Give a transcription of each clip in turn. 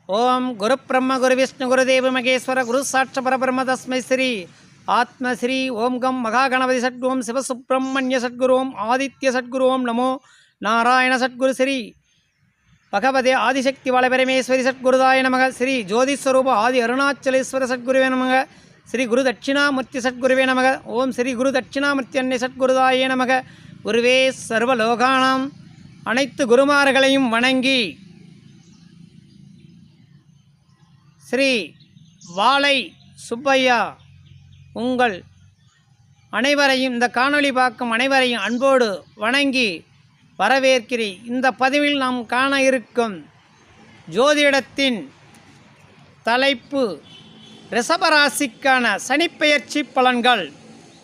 ओम गुरु ब्रह्म गुरु विष्णु गुरुदेव महेश्वर गुरु साक्षात् परब्रह्म तस्मै श्री आत्मश्री ओम गम महागणपति सद्गुरुम शिव सुब्रह्मण्य सद्गुरुम आदित्य सद्गुरुम नमो नारायण सद्गुरु श्री भगवते आदिशक्ति वाले परमेश्वरी सद्गुरुदाय नमः श्री ज्योति स्वरूप आदि अरुणाचलेश्वर सद्गुरुवे नमः श्री गुरु दक्षिणामूर्ति सद्गुरुवे नमः ओम श्री गुरु दक्षिणामूर्ति सद्गुरुदाय नमः गुरुवे सर्वलोकानां அனைத்து குருமார்களையும் வணங்கி ஸ்ரீ வாளை சுப்பையா உங்கள் அனைவரையும் இந்த காணொளி பார்க்கும் அனைவரையும் அன்போடு வணங்கி வரவேற்கிறேன். இந்த பதிவில் நாம் காண இருக்கும் ஜோதிடத்தின் தலைப்பு ரிஷபராசிக்கான சனிப்பெயர்ச்சி பலன்கள்.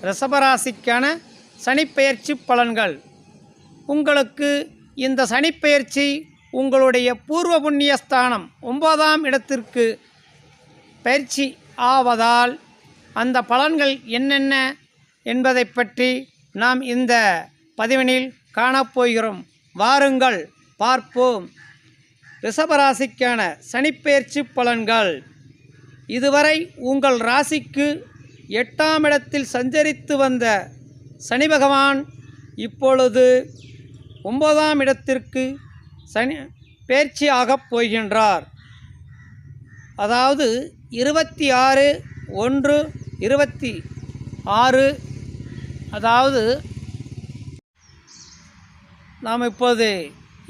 ரிஷபராசிக்கான சனிப்பெயர்ச்சி பலன்கள். உங்களுக்கு இந்த சனிப்பெயர்ச்சி உங்களுடைய பூர்வ புண்ணிய ஸ்தானம் 9ஆம் இடத்திற்கு பயிற்சி ஆவதால் அந்த பலன்கள் என்னென்ன என்பதை பற்றி நாம் இந்த பதிவினில் காணப்போகிறோம். வாருங்கள் பார்ப்போம். ரிஷபராசிக்கான சனிப்பெயர்ச்சி பலன்கள். இதுவரை உங்கள் ராசிக்கு 8ஆம் இடத்தில் சஞ்சரித்து வந்த சனி பகவான் இப்பொழுது 9ஆம் இடத்திற்கு சனி பெயர்ச்சி ஆகப் போகின்றார். அதாவது 26/1/26. அதாவது நாம் இப்போது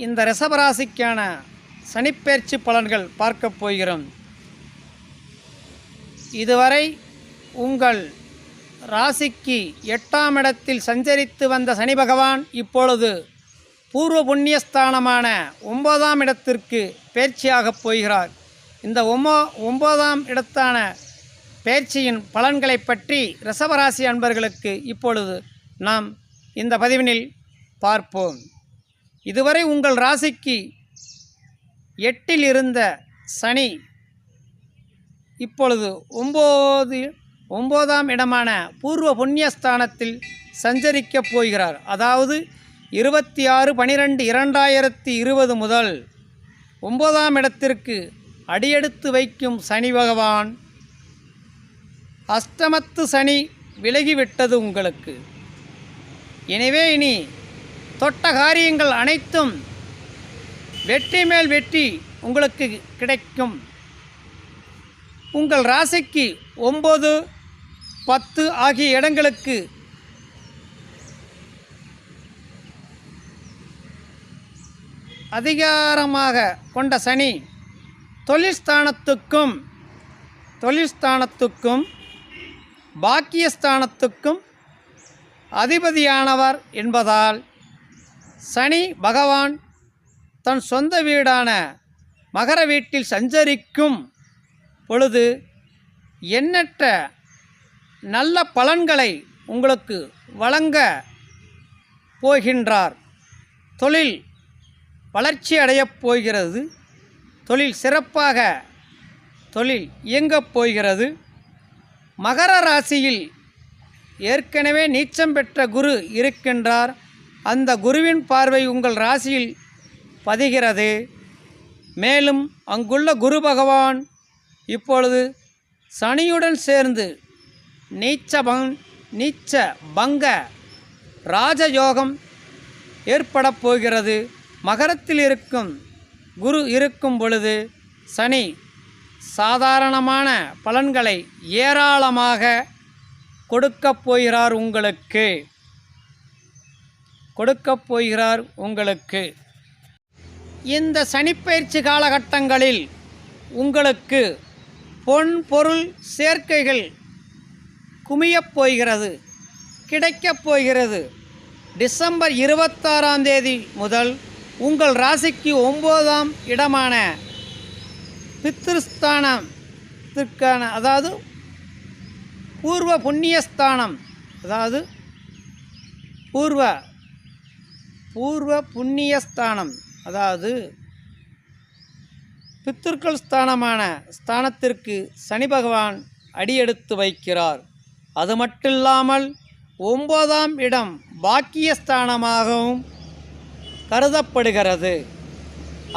இந்த ரிஷபராசிக்கான சனிப்பெயர்ச்சி பலன்கள் பார்க்க போகிறோம். இதுவரை உங்கள் ராசிக்கு 8ஆம் இடத்தில் சஞ்சரித்து வந்த சனி பகவான் இப்பொழுது பூர்வ புண்ணியஸ்தானமான 9ஆம் இடத்திற்கு பயிற்சியாகப் போகிறார். இந்த 9ஆம் இடத்தான பயிற்சியின் பலன்களை பற்றி ரிஷபராசி அன்பர்களுக்கு இப்பொழுது நாம் இந்த பதிவினில் பார்ப்போம். இதுவரை உங்கள் ராசிக்கு 8இல் இருந்த சனி இப்பொழுது 9ஆம் இடமான பூர்வ புண்ணியஸ்தானத்தில் சஞ்சரிக்கப் போகிறார். அதாவது 26/12/2020 முதல் 9ஆம் இடத்திற்கு அடியெடுத்து வைக்கும் சனி பகவான் அஷ்டமத்து சனி விலகிவிட்டது உங்களுக்கு. எனவே இனி தொட்ட காரியங்கள் அனைத்தும் வெற்றி மேல் வெற்றி உங்களுக்கு கிடைக்கும். உங்கள் ராசிக்கு 9, 10 ஆகிய இடங்களுக்கு அதிகாரமாக கொண்ட சனி தொழில்ஸ்தானத்துக்கும் பாக்கியஸ்தானத்துக்கும் அதிபதியானவர் என்பதால் சனி பகவான் தன் சொந்த வீடான மகர வீட்டில் சஞ்சரிக்கும் பொழுது எண்ணற்ற நல்ல பலன்களை உங்களுக்கு வழங்க போகின்றார். தொழில் வளர்ச்சி அடையப் போகிறது. தொழில் சிறப்பாக இயங்கப் போகிறது. மகர ராசியில் ஏற்கனவே நீச்சம் பெற்ற குரு இருக்கின்றார். அந்த குருவின் பார்வை உங்கள் ராசியில் பதிகிறது. மேலும் அங்குள்ள குரு பகவான் இப்பொழுது சனியுடன் சேர்ந்து நீச்ச பங்க ராஜயோகம் ஏற்பட போகிறது. மகரத்தில் இருக்கும் குரு இருக்கும் பொழுது சனி சாதாரணமான பலன்களை ஏராளமாக கொடுக்கப் போகிறார் உங்களுக்கு. இந்த சனிப்பெயர்ச்சி காலகட்டங்களில் உங்களுக்கு பொன் பொருள் சேர்க்கைகள் குமியப் போகிறது, கிடைக்கப் போகிறது. டிசம்பர் 26ஆம் தேதி முதல் உங்கள் ராசிக்கு 9ஆம் இடமான பித்ருஸ்தானத்திற்கான அதாவது பூர்வ புண்ணியஸ்தானம் அதாவது பூர்வ புண்ணியஸ்தானம் அதாவது பித்ருக்கள் ஸ்தானத்திற்கு சனி பகவான் அடியெடுத்து வைக்கிறார். அது மட்டுமில்லாமல் 9ஆம் இடம் பாக்கியஸ்தானமாகவும் கருதப்படுகிறது.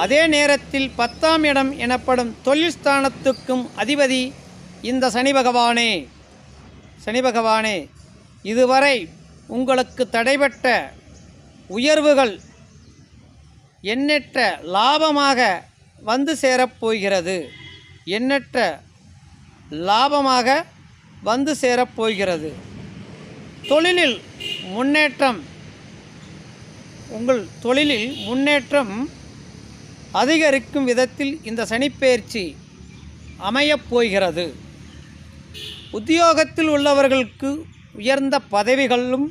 அதே நேரத்தில் 10ஆம் இடம் எனப்படும் தொழில் ஸ்தானத்துக்கும் அதிபதி இந்த சனி பகவானே. இதுவரை உங்களுக்கு தடைபட்ட உயர்வுகள் எண்ணற்ற லாபமாக வந்து சேரப்போகிறது. தொழிலில் முன்னேற்றம், உங்கள் தொழிலில் முன்னேற்றம் அதிகரிக்கும் விதத்தில் இந்த சனிப்பெயர்ச்சி அமையப் போகிறது. உத்தியோகத்தில் உள்ளவர்களுக்கு உயர்ந்த பதவிகளும்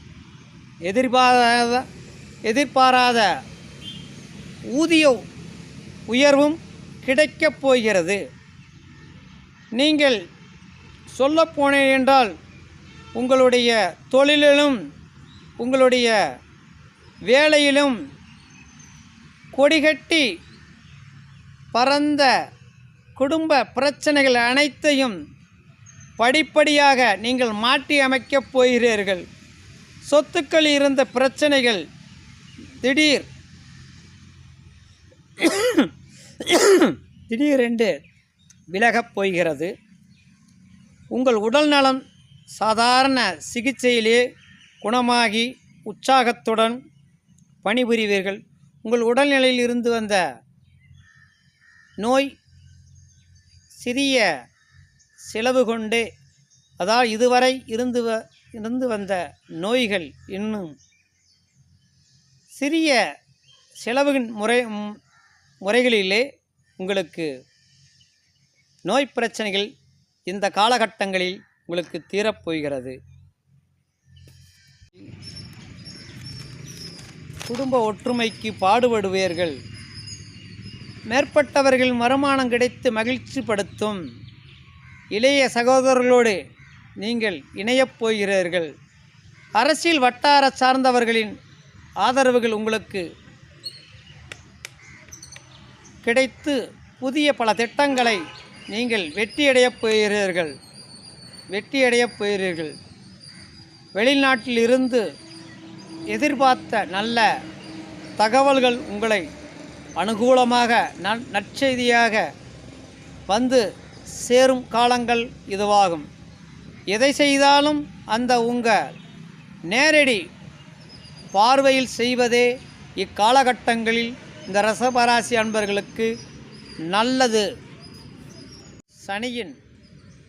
எதிர்பாராத ஊதிய உயர்வும் கிடைக்கப் போகிறது. நீங்கள் சொல்லப்போனேன் என்றால் உங்களுடைய தொழிலிலும் உங்களுடைய வேலையிலும் கொடிகட்டி பரந்த குடும்ப பிரச்சனைகள் அனைத்தையும் படிப்படியாக நீங்கள் மாற்றி அமைக்கப் போகிறீர்கள். சொத்துக்கள் இருந்த பிரச்சனைகள் திடீரென்று விலகப் போகிறது. உங்கள் உடல் நலம் சாதாரண சிகிச்சையிலே குணமாகி உற்சாகத்துடன் பணிபுரிவீர்கள். உங்கள் உடல்நிலையில் இருந்து வந்த நோய் சிறிய செலவு கொண்டே, அதாவது இதுவரை இருந்து வந்த நோய்கள் இன்னும் சிறிய செலவுகளின் முறைகளிலே உங்களுக்கு நோய் பிரச்சனைகள் இந்த காலகட்டங்களில் உங்களுக்கு தீரப்போகிறது. குடும்ப ஒற்றுமைக்கு பாடுபடுவீர்கள். மேற்பட்டவர்கள் வருமானம் கிடைத்து மகிழ்ச்சிப்படுத்தும் இளைய சகோதரர்களோடு நீங்கள் இணையப் போகிறீர்கள். அரசியல் வட்டார சார்ந்தவர்களின் ஆதரவுகள் உங்களுக்கு கிடைத்து புதிய பல திட்டங்களை நீங்கள் வெற்றியடையப் போகிறீர்கள். வெளிநாட்டில் இருந்து எதிர்பார்த்த நல்ல தகவல்கள் உங்களை அனுகூலமாக நற்செய்தியாக வந்து சேரும் காலங்கள் இதுவாகும். எதை செய்தாலும் அந்த உங்கள் நேரடி பார்வையில் செய்வதே இக்காலகட்டங்களில் இந்த ரிஷபராசி அன்பர்களுக்கு நல்லது. சனியின்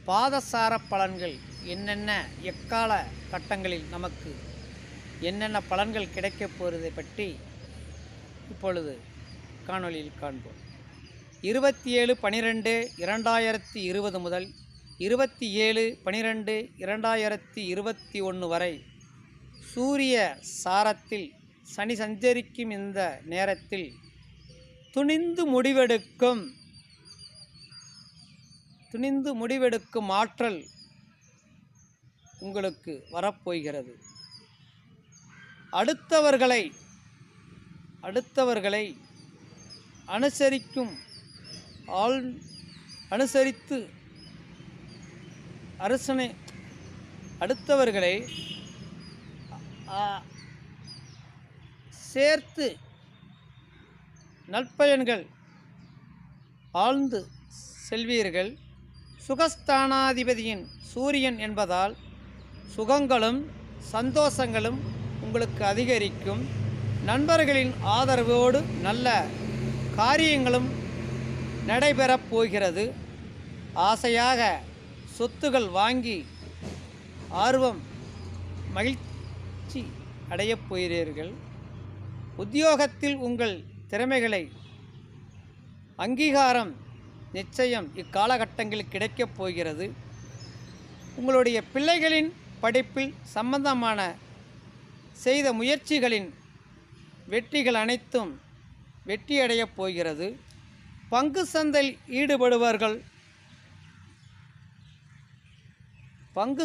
பாதசார பலன்கள் என்னென்ன, எக்கால கட்டங்களில் நமக்கு என்னென்ன பலன்கள் கிடைக்கப் போவதை பற்றி இப்பொழுது காணொளியில் காண்போம். 27/12/2020 முதல் 27/12/2021 வரை சூரிய சாரத்தில் சனி சஞ்சரிக்கும் இந்த நேரத்தில் துணிந்து முடிவெடுக்கும் ஆற்றல் உங்களுக்கு வரப்போகிறது. அடுத்தவர்களை சேர்த்து நற்பயன்கள் ஆழ்ந்து செல்வீர்கள். சுகஸ்தானாதிபதியின் சூரியன் என்பதால் சுகங்களும் சந்தோஷங்களும் உங்களுக்கு அதிகரிக்கும். நண்பர்களின் ஆதரவோடு நல்ல காரியங்களும் நடைபெறப் போகிறது. ஆசையாக சொத்துகள் வாங்கி ஆர்வம் மகிழ்ச்சி அடையப் போகிறீர்கள். உத்தியோகத்தில் உங்கள் திறமைகளை அங்கீகாரம் நிச்சயம் இக்காலகட்டங்களில் கிடைக்கப் போகிறது. உங்களுடைய பிள்ளைகளின் படிப்பில் சம்பந்தமான செய்த முயற்சிகளின் வெற்றிகள் அனைத்தும் வெற்றியடையப் போகிறது. பங்கு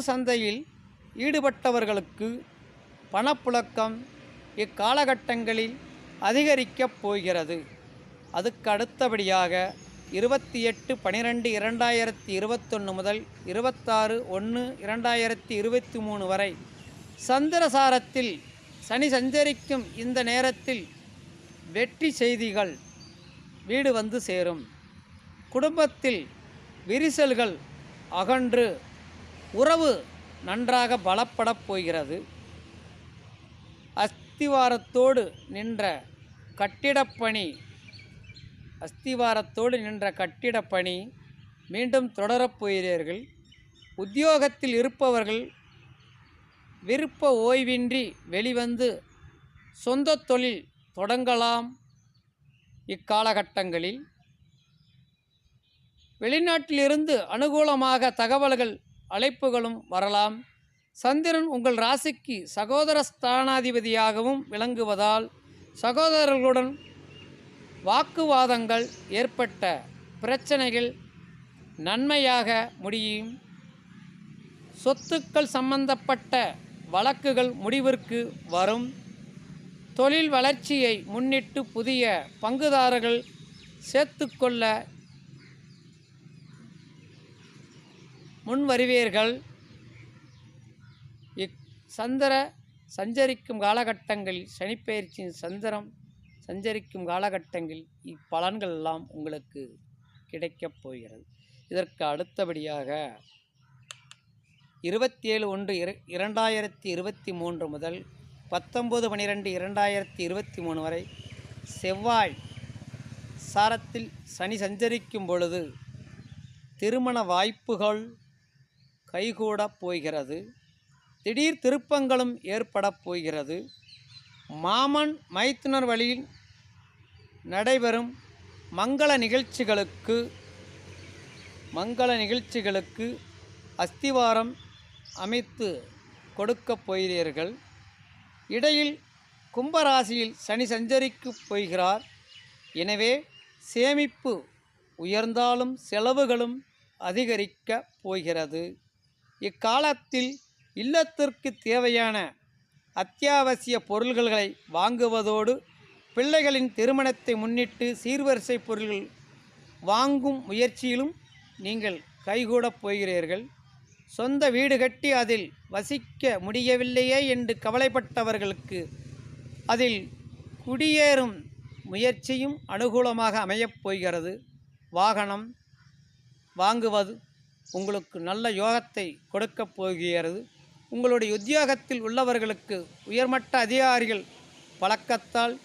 சந்தையில் ஈடுபட்டவர்களுக்கு பணப்புழக்கம் இக்காலகட்டங்களில் அதிகரிக்கப் போகிறது. அதுக்கு அடுத்தபடியாக 28/12/2021 முதல் 26/1/2023 வரை சந்திரசாரத்தில் சனி சஞ்சரிக்கும் இந்த நேரத்தில் வெற்றி செய்திகள் வீடு வந்து சேரும். குடும்பத்தில் விரிசல்கள் அகன்று உறவு நன்றாக பலப்படப் போகிறது. அஸ்திவாரத்தோடு நின்ற கட்டிடப்பணி மீண்டும் தொடரப் போகிறீர்கள். உத்தியோகத்தில் இருப்பவர்கள் விருப்ப ஓய்வின்றி வெளிவந்து சொந்த தொழில் தொடங்கலாம். இக்காலகட்டங்களில் வெளிநாட்டிலிருந்து அனுகூலமாக தகவல்கள் அழைப்புகளும் வரலாம். சந்திரன் உங்கள் ராசிக்கு சகோதர ஸ்தானாதிபதியாகவும் விளங்குவதால் சகோதரர்களுடன் வாக்குவாதங்கள் ஏற்பட்ட பிரச்சனைகள் நன்மையாக முடியும். சொத்துக்கள் சம்பந்தப்பட்ட வழக்குகள் முடிவிற்கு வரும். தொழில் வளர்ச்சியை முன்னிட்டு புதிய பங்குதாரர்கள் சேர்த்துக்கொள்ள முன்வருவீர்கள். சந்திர சஞ்சரிக்கும் காலகட்டங்களில் சனிப்பெயர்ச்சியின் சந்திரம் சஞ்சரிக்கும் காலகட்டங்களில் இப்பலன்கள் எல்லாம் உங்களுக்கு கிடைக்கப் போகிறது. இதற்கு அடுத்தபடியாக 27/1/2023 முதல் 19/12/2023 வரை செவ்வாய் சாரத்தில் சனி சஞ்சரிக்கும் பொழுது திருமண வாய்ப்புகள் கைகூடப் போகிறது. திடீர் திருப்பங்களும் ஏற்படப் போகிறது. மாமன் மைத்துனர் வழியில் நடைபெறும் மங்கள நிகழ்ச்சிகளுக்கு அஸ்திவாரம் அமைத்து கொடுக்கப் போகிறீர்கள். இடையில் கும்பராசியில் சனி சஞ்சரிக்கப் போகிறார். எனவே சேமிப்பு உயர்ந்தாலும் செலவுகளும் அதிகரிக்கப் போகிறது. இக்காலத்தில் இல்லத்திற்கு தேவையான அத்தியாவசிய பொருள்களை வாங்குவதோடு பிள்ளைகளின் திருமணத்தை முன்னிட்டு சீர்வரிசை பொருள்கள் வாங்கும் முயற்சியிலும் நீங்கள் கைகூடப் போகிறீர்கள். சொந்த வீடு கட்டி அதில் வசிக்க முடியவில்லையே என்று கவலைப்பட்டவர்களுக்கு அதில் குடியேறும் முயற்சியும் அனுகூலமாக அமையப் போகிறது. வாகனம் வாங்குவது உங்களுக்கு நல்ல யோகத்தை கொடுக்கப் போகிறது. உங்களுடைய உத்தியோகத்தில் உள்ளவர்களுக்கு உயர்மட்ட அதிகாரிகள் பழக்கத்தால்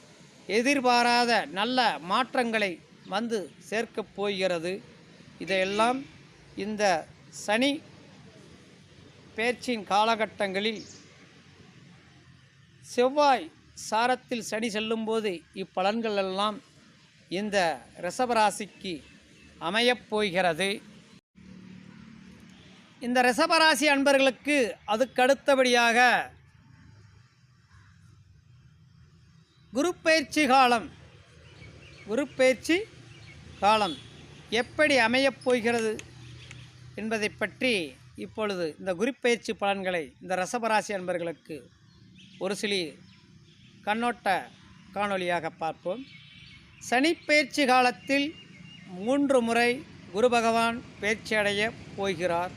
எதிர்பாராத நல்ல மாற்றங்களை வந்து சேர்க்கப் போகிறது. இதையெல்லாம் இந்த சனி பெயர்ச்சியின் காலகட்டங்களில் செவ்வாய் சாரத்தில் சனி செல்லும்போது இப்பலன்கள் எல்லாம் இந்த ரிஷபராசிக்கு அமையப் போகிறது. இந்த ரிஷபராசி அன்பர்களுக்கு அதுக்கடுத்தபடியாக குரு பயிற்சி காலம் எப்படி அமையப் போகிறது என்பதை பற்றி இப்பொழுது இந்த குரு பயிற்சி பலன்களை இந்த ரிஷபராசி அன்பர்களுக்கு ஒரு சில கண்ணோட்ட காணொளியாக பார்ப்போம். சனி பயிற்சி காலத்தில் 3 முறை குரு பகவான் பயிற்சி அடைய போகிறார்.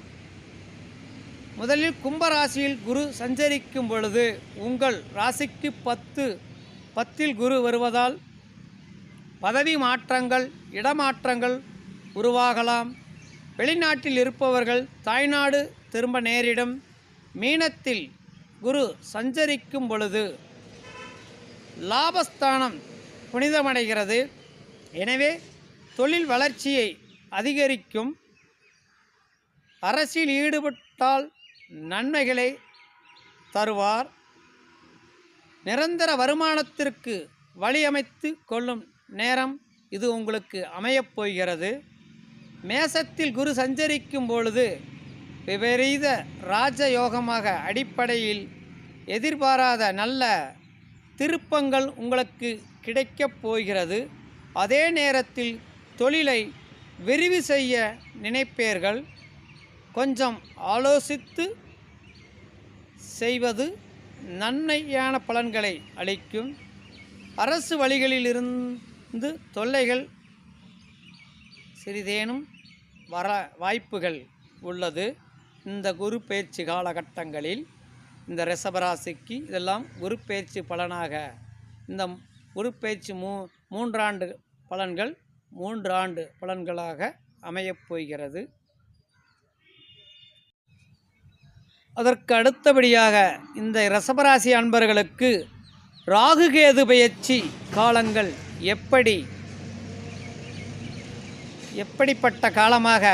முதலில் கும்பராசியில் குரு சஞ்சரிக்கும் பொழுது உங்கள் ராசிக்கு 10ல் குரு வருவதால் பதவி மாற்றங்கள் இடமாற்றங்கள் உருவாகலாம். வெளிநாட்டில் இருப்பவர்கள் தாய்நாடு திரும்ப நேரிடும். மீனத்தில் குரு சஞ்சரிக்கும் பொழுது லாபஸ்தானம் புனிதமடைகிறது. எனவே தொழில் வளர்ச்சியை அதிகரிக்கும். அரசியல் ஈடுபட்டால் நன்மைகளை தருவார். நிரந்தர வருமானத்திற்கு வழியமைத்து கொள்ளும் நேரம் இது உங்களுக்கு அமையப் போகிறது. மேசத்தில் குரு சஞ்சரிக்கும் பொழுது விபரீத ராஜயோகமாக அடிப்படையில் எதிர்பாராத நல்ல திருப்பங்கள் உங்களுக்கு கிடைக்கப் போகிறது. அதே நேரத்தில் தொழிலை விரிவு செய்ய நினைப்பீர்கள். கொஞ்சம் ஆலோசித்து செய்வது நன்மையான பலன்களை அளிக்கும். அரசு வழிகளிலிருந்து தொல்லைகள் சிறிதேனும் வர வாய்ப்புகள் உள்ளது. இந்த குரு பயிற்சி காலகட்டங்களில் இந்த ரிஷபராசிக்கு இதெல்லாம் குரு பயிற்சி பலனாக இந்த குரு பயிற்சி 3 ஆண்டு பலன்கள் 3 ஆண்டு பலன்களாக அமையப் போகிறது. அதற்கு அடுத்தபடியாக இந்த ரிஷபராசி அன்பர்களுக்கு ராகுகேது பெயர்ச்சி காலங்கள் எப்படிப்பட்ட காலமாக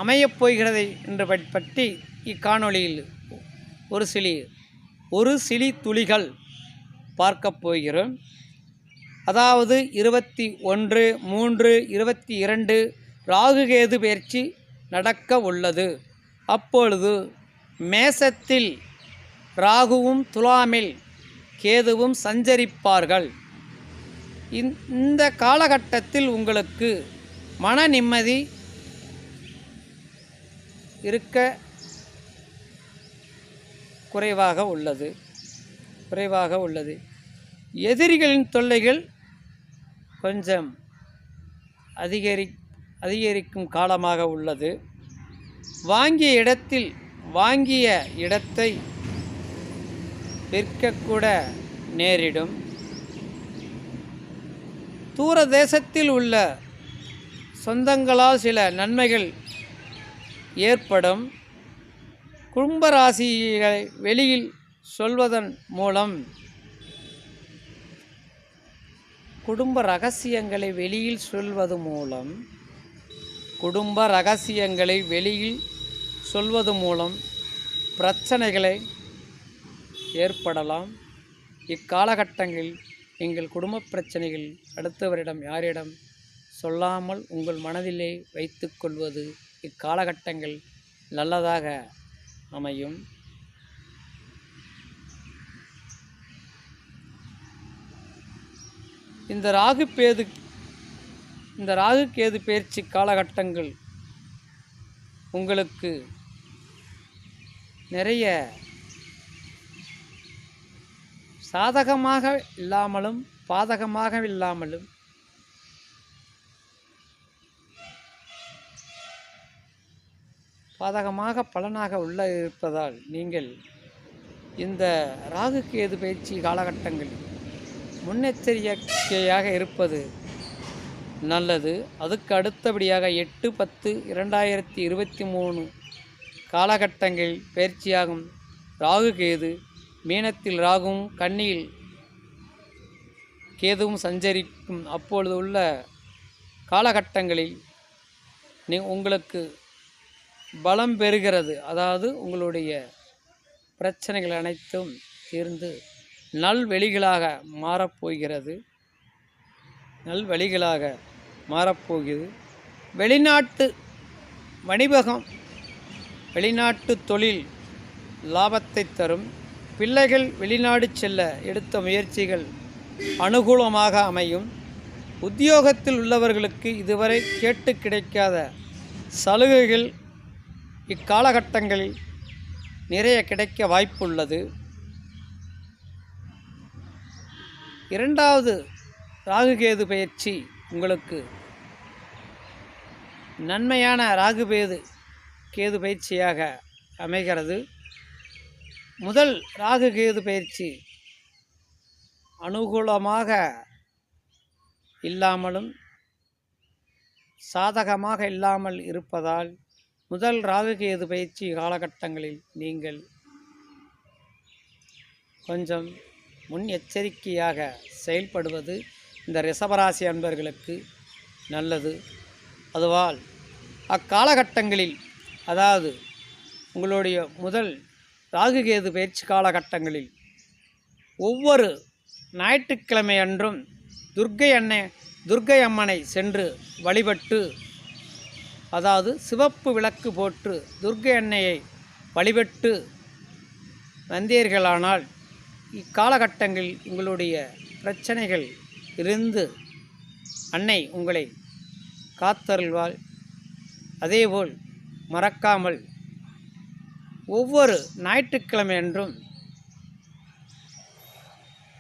அமையப் போகிறது என்று பற்றி இக்காணொளியில் ஒரு சிலி துளிகள் பார்க்கப் போகிறோம். அதாவது 21/3/22 ராகுகேது பெயர்ச்சி நடக்க உள்ளது. அப்பொழுது மேசத்தில் ராகுவும் துலாமில் கேதுவும் சஞ்சரிப்பார்கள். இந்த காலகட்டத்தில் உங்களுக்கு மன நிம்மதி இருக்க குறைவாக உள்ளது. எதிரிகளின் தொல்லைகள் கொஞ்சம் அதிகரிக்கும் காலமாக உள்ளது. வாங்கிய இடத்தை விற்கக்கூட நேரிடும். தூர தேசத்தில் உள்ள சொந்தங்களால் சில நன்மைகள் ஏற்படும். குடும்ப ராசிகளை வெளியில் சொல்வதன் மூலம் குடும்ப ரகசியங்களை வெளியில் சொல்வது மூலம் பிரச்சனைகளை ஏற்படலாம். இக்காலகட்டங்களில் நீங்கள் குடும்ப பிரச்சனைகள் அடுத்தவரிடம் யாரிடம் சொல்லாமல் உங்கள் மனதிலே வைத்து கொள்வது இக்காலகட்டங்கள் நல்லதாக அமையும். இந்த ராகு கேது பெயர்ச்சி காலகட்டங்கள் உங்களுக்கு நிறைய சாதகமாக இல்லாமலும் பாதகமாக இல்லாமலும் பாதகமாக பலனாக இருப்பதால் நீங்கள் இந்த ராகு கேது பயிற்சி காலகட்டங்களில் முன்னெச்சரிக்கையாக இருப்பது நல்லது. அதுக்கு அடுத்தபடியாக 8/10/2023 காலகட்டங்களில் பயிற்சியாகும் ராகு கேது மீனத்தில் ராகுவும் கன்னியில் கேதுவும் சஞ்சரிக்கும். அப்பொழுது உள்ள காலகட்டங்களில் உங்களுக்கு பலம் பெறுகிறது. அதாவது உங்களுடைய பிரச்சனைகள் அனைத்தும் தீர்ந்து நல்வழிகளாக மாறப்போகிறது. வெளிநாட்டு வணிபகம், வெளிநாட்டு தொழில் லாபத்தை தரும். பிள்ளைகள் வெளிநாடு செல்ல எடுத்த முயற்சிகள் அனுகூலமாக அமையும். உத்தியோகத்தில் உள்ளவர்களுக்கு இதுவரை கேட்டு கிடைக்காத சலுகைகள் இக்காலகட்டங்களில் நிறைய கிடைக்க வாய்ப்புள்ளது. 2வது ராகுகேது பயிற்சி உங்களுக்கு நன்மையான கேது பயிற்சியாக அமைகிறது. முதல் ராகுகேது பயிற்சி அனுகூலமாக இல்லாமலும் சாதகமாக இல்லாமல் இருப்பதால் முதல் ராகுகேது பயிற்சி காலகட்டங்களில் நீங்கள் கொஞ்சம் முன்னெச்சரிக்கையாக செயல்படுவது இந்த ரிஷபராசி அன்பர்களுக்கு நல்லது. அதுவால் அக்காலகட்டங்களில், அதாவது உங்களுடைய முதல் ராகுகேது பயிற்சி காலகட்டங்களில் ஒவ்வொரு ஞாயிற்றுக்கிழமை அன்றும் துர்க்கை அம்மனை சென்று வழிபட்டு, அதாவது சிவப்பு விளக்கு போட்டு துர்க்கை அன்னையை வழிபட்டு வந்தீர்களானால் இக்காலகட்டங்களில் உங்களுடைய பிரச்சனைகள் இருந்து அன்னை உங்களை காத்தருள்வாள். அதேபோல் மறக்காமல் ஒவ்வொரு ஞாயிற்றுக்கிழமை அன்றும்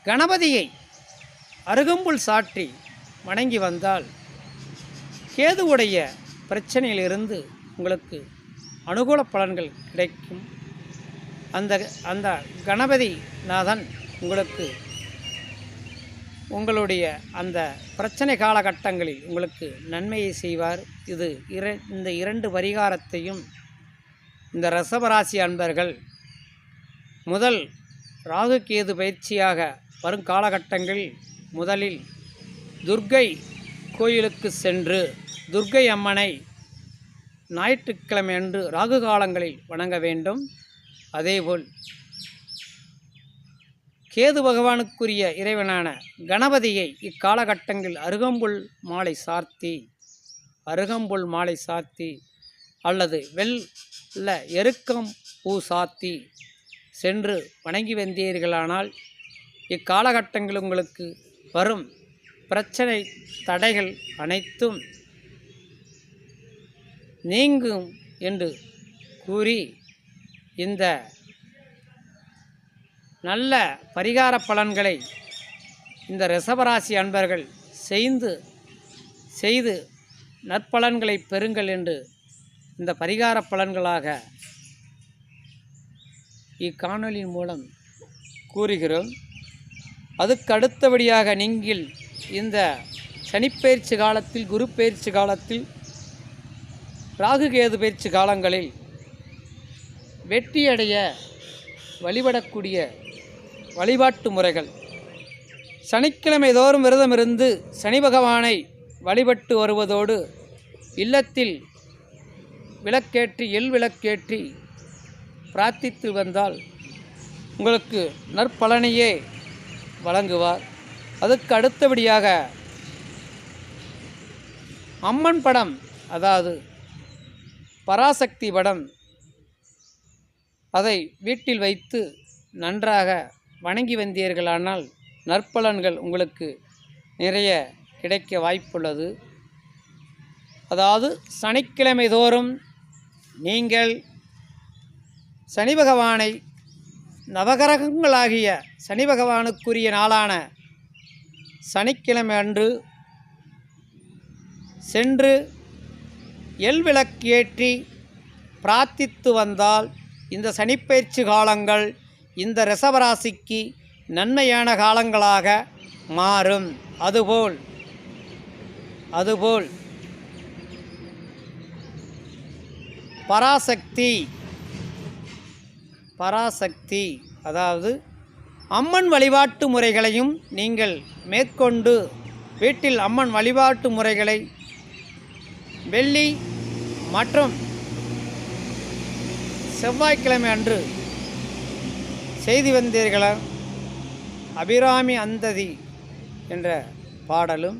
கணபதியை அருகம்புல் சாற்றி வணங்கி வந்தால் கேதுவுடைய பிரச்சனையிலிருந்து உங்களுக்கு அனுகூல பலன்கள் கிடைக்கும். அந்த கணபதி நாதன் உங்களுக்கு உங்களுடைய அந்த பிரச்சனை காலகட்டங்களில் உங்களுக்கு நன்மையை செய்வார். இந்த 2 பரிகாரத்தையும் இந்த ரிஷபராசி அன்பர்கள் முதல் ராகு கேது பயிற்சியாக வரும் காலகட்டங்களில் முதலில் துர்க்கை கோயிலுக்கு சென்று துர்க்கை அம்மனை ஞாயிற்றுக்கிழமை அன்று ராகு காலங்களில் வணங்க வேண்டும். அதேபோல் கேது பகவானுக்குரிய இறைவனான கணபதியை இக்காலகட்டங்களில் அருகம்புல் மாலை சாத்தி அல்லது வெள்ள எருக்கம் பூ சாத்தி சென்று வணங்கி வந்தீர்களானால் இக்காலகட்டங்களில் உங்களுக்கு வரும் பிரச்சனை தடைகள் அனைத்தும் நீங்கும் என்று கூறி இந்த நல்ல பரிகார பலன்களை இந்த ரிஷபராசி அன்பர்கள் செய்து நற்பலன்களை பெறுங்கள் என்று இந்த பரிகார பலன்களாக இக்காணொலியின் மூலம் கூறுகிறோம். அதுக்கு அடுத்தபடியாக நீங்கள் இந்த சனிப்பெயர்ச்சி காலத்தில், குரு பெயர்ச்சி காலத்தில், ராகு கேது பெயர்ச்சி காலங்களில் வெற்றியடைய வழிபடக்கூடிய வழிபாட்டு முறைகள். சனிக்கிழமை தோறும் விரதமிருந்து சனி பகவானை வழிபட்டு வருவதோடு இல்லத்தில் விளக்கேற்றி பிரார்த்தித்து வந்தால் உங்களுக்கு நற்பலனையே வழங்குவார். அதுக்கு அடுத்தபடியாக அம்மன் படம், அதாவது பராசக்தி படம், அதை வீட்டில் வைத்து நன்றாக வணங்கி வந்தீர்களானால் நற்பலன்கள் உங்களுக்கு நிறைய கிடைக்க வாய்ப்புள்ளது. அதாவது சனிக்கிழமை தோறும் நீங்கள் சனி பகவானை நவகிரகங்களாகிய சனி பகவானுக்குரிய நாளான சனிக்கிழமை அன்று சென்று விளக்கேற்றி பிரார்த்தித்து வந்தால் இந்த சனிப்பெயர்ச்சி காலங்கள் இந்த ரிஷபராசிக்கு நன்மையான காலங்களாக மாறும். அதுபோல் பராசக்தி அதாவது அம்மன் வழிபாட்டு முறைகளையும் நீங்கள் மேற்கொண்டு வீட்டில் அம்மன் வழிபாட்டு முறைகளை வெள்ளி மற்றும் செவ்வாய்க்கிழமை அன்று செய்தி வந்தீர்களா அபிராமி அந்ததி என்ற பாடலும்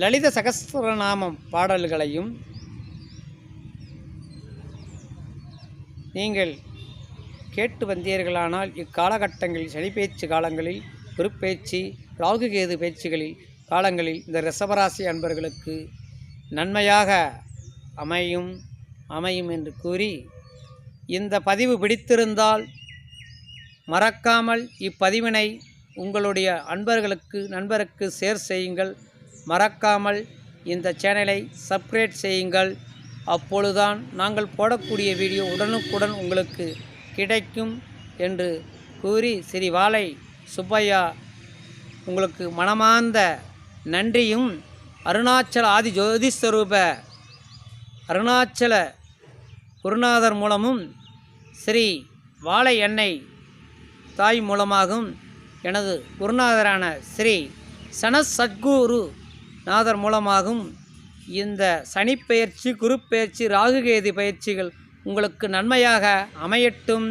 லலித சகஸ்ரநாமம் பாடல்களையும் நீங்கள் கேட்டு வந்தீர்களானால் இக்காலகட்டங்களில் சனிப்பெயர்ச்சி காலங்களில், குருப்பெயர்ச்சி, ராகு கேது பயிற்சிகளில் காலங்களில் இந்த ரிஷபராசி அன்பர்களுக்கு நன்மையாக அமையும் என்று கூறி, இந்த பதிவு பிடித்திருந்தால் மறக்காமல் இப்பதிவினை உங்களுடைய நண்பருக்கு ஷேர் செய்யுங்கள். மறக்காமல் இந்த சேனலை சப்ஸ்கிரைப் செய்யுங்கள். அப்பொழுதுதான் நாங்கள் போடக்கூடிய வீடியோ உடனுக்குடன் உங்களுக்கு கிடைக்கும் என்று கூறி, ஸ்ரீ வாழை சுப்பையா உங்களுக்கு மனமார்ந்த நன்றியும், அருணாச்சல ஆதி ஜோதிஸ்வரூப அருணாச்சல குருநாதர் மூலமும் ஸ்ரீ வாழை எண்ணெய் தாய் மூலமாகவும் எனது குருநாதரான ஸ்ரீ சனசத்குரு நாதர் மூலமாகவும் இந்த சனிப்பெயர்ச்சி, குருப்பெயர்ச்சி, ராகுகேது பயிற்சிகள் உங்களுக்கு நன்மையாக அமையட்டும்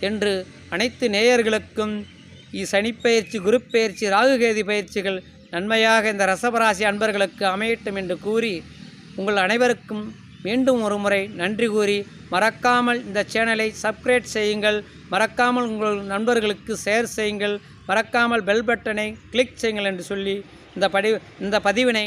என்று அனைத்து நேயர்களுக்கும் சனிப்பெயர்ச்சி, குருப்பெயர்ச்சி, ராகுகேது பயிற்சிகள் நன்மையாக இந்த ரிஷபராசி அன்பர்களுக்கு அமையட்டும் என்று கூறி, உங்கள் அனைவருக்கும் மீண்டும் ஒரு முறை நன்றி கூறி, மறக்காமல் இந்த சேனலை சப்ஸ்கிரைப் செய்யுங்கள். மறக்காமல் உங்கள் நண்பர்களுக்கு ஷேர் செய்யுங்கள். மறக்காமல் பெல் பட்டனை கிளிக் செய்யுங்கள் என்று சொல்லி இந்த பதிவினை